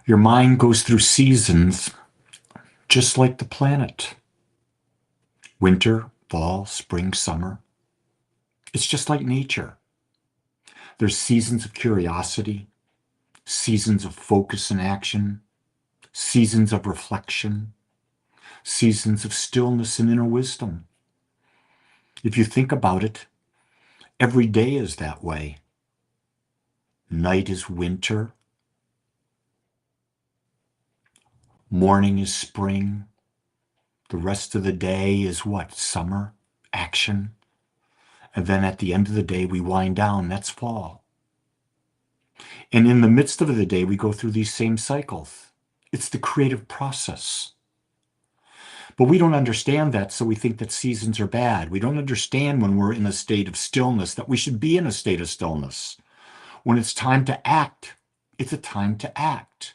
Your mind goes through seasons just like the planet. Winter, fall, spring, summer. It's just like nature. There's seasons of curiosity, seasons of focus and action, seasons of reflection, seasons of stillness and inner wisdom. If you think about it, every day is that way. Night is winter, morning is spring, the rest of the day is what? Summer, action. And then at the end of the day, we wind down. That's fall. And in the midst of the day, we go through these same cycles. It's the creative process. But we don't understand that, so we think that seasons are bad. We don't understand when we're in a state of stillness that we should be in a state of stillness. When it's time to act, it's a time to act.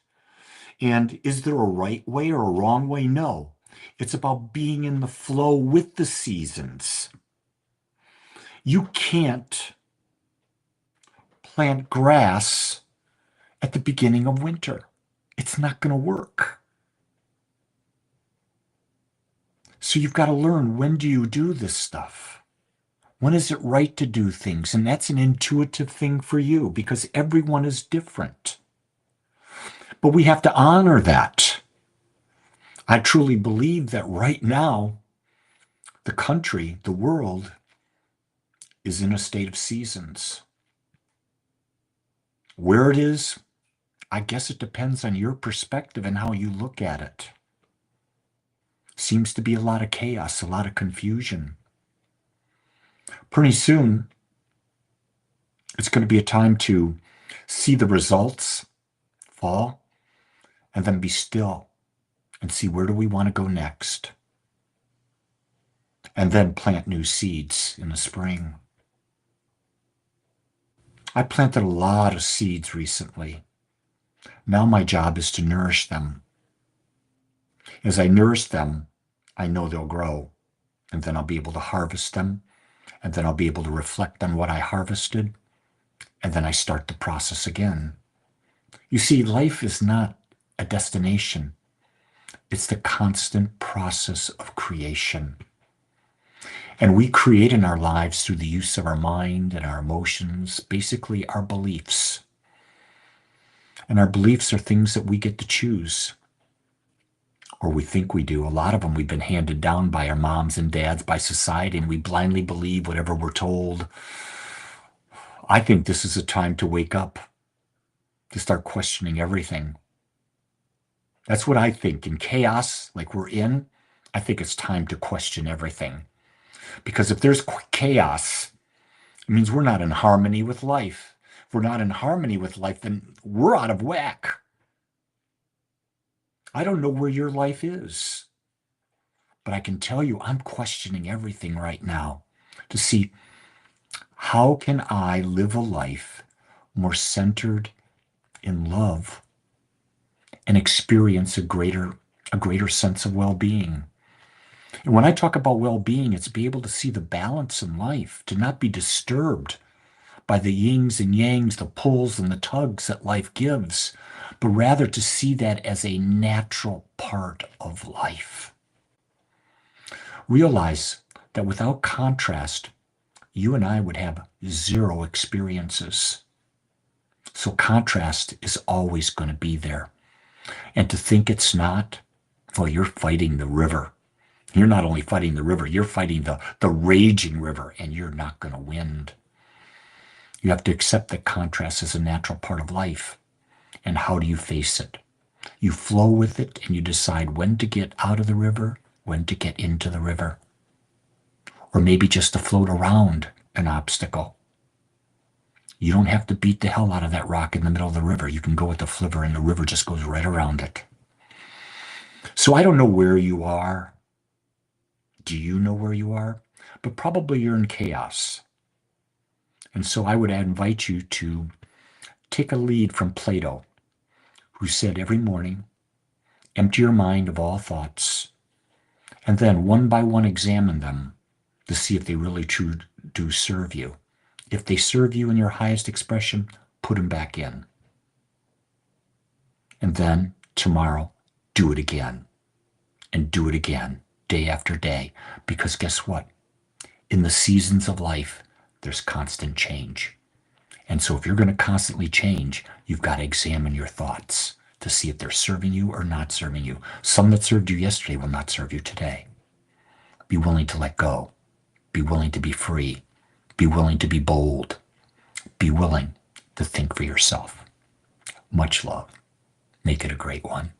And is there a right way or a wrong way? No. It's about being in the flow with the seasons. You can't plant grass at the beginning of winter. It's not going to work. So you've got to learn, when do you do this stuff? When is it right to do things? And that's an intuitive thing for you because everyone is different. But we have to honor that. I truly believe that right now, the country, the world, is in a state of seasons. Where it is, I guess it depends on your perspective and how you look at it. Seems to be a lot of chaos, a lot of confusion. Pretty soon, it's going to be a time to see the results fall and then be still and see, where do we want to go next? And then plant new seeds in the spring. I planted a lot of seeds recently. Now my job is to nourish them. As I nourish them, I know they'll grow, and then I'll be able to harvest them, and then I'll be able to reflect on what I harvested, and then I start the process again. You see, life is not a destination. It's the constant process of creation. And we create in our lives through the use of our mind and our emotions, basically our beliefs. And our beliefs are things that we get to choose. Or we think we do. A lot of them we've been handed down by our moms and dads, by society, and we blindly believe whatever we're told. I think this is a time to wake up, to start questioning everything. That's what I think. In chaos like we're in, I think it's time to question everything. Because if there's chaos, it means we're not in harmony with life. If we're not in harmony with life, then we're out of whack. I don't know where your life is, but I can tell you I'm questioning everything right now to see, how can I live a life more centered in love and experience a greater sense of well-being. And when I talk about well-being, it's be able to see the balance in life, to not be disturbed by the yings and yangs, the pulls and the tugs that life gives, but rather to see that as a natural part of life. Realize that without contrast, you and I would have zero experiences. So contrast is always going to be there. And to think it's not, well, you're fighting the river. You're not only fighting the river, you're fighting the raging river, and you're not going to win. You have to accept that contrast is a natural part of life. And how do you face it? You flow with it, and you decide when to get out of the river, when to get into the river. Or maybe just to float around an obstacle. You don't have to beat the hell out of that rock in the middle of the river. You can go with the flivver, and the river just goes right around it. So I don't know where you are. Do you know where you are? But probably you're in chaos. And so I would invite you to take a lead from Plato, who said every morning, empty your mind of all thoughts, and then one by one examine them to see if they really do serve you. If they serve you in your highest expression, put them back in. And then tomorrow, do it again and do it again, day after day. Because guess what? In the seasons of life, there's constant change. And so if you're going to constantly change, you've got to examine your thoughts to see if they're serving you or not serving you. Some that served you yesterday will not serve you today. Be willing to let go. Be willing to be free. Be willing to be bold. Be willing to think for yourself. Much love. Make it a great one.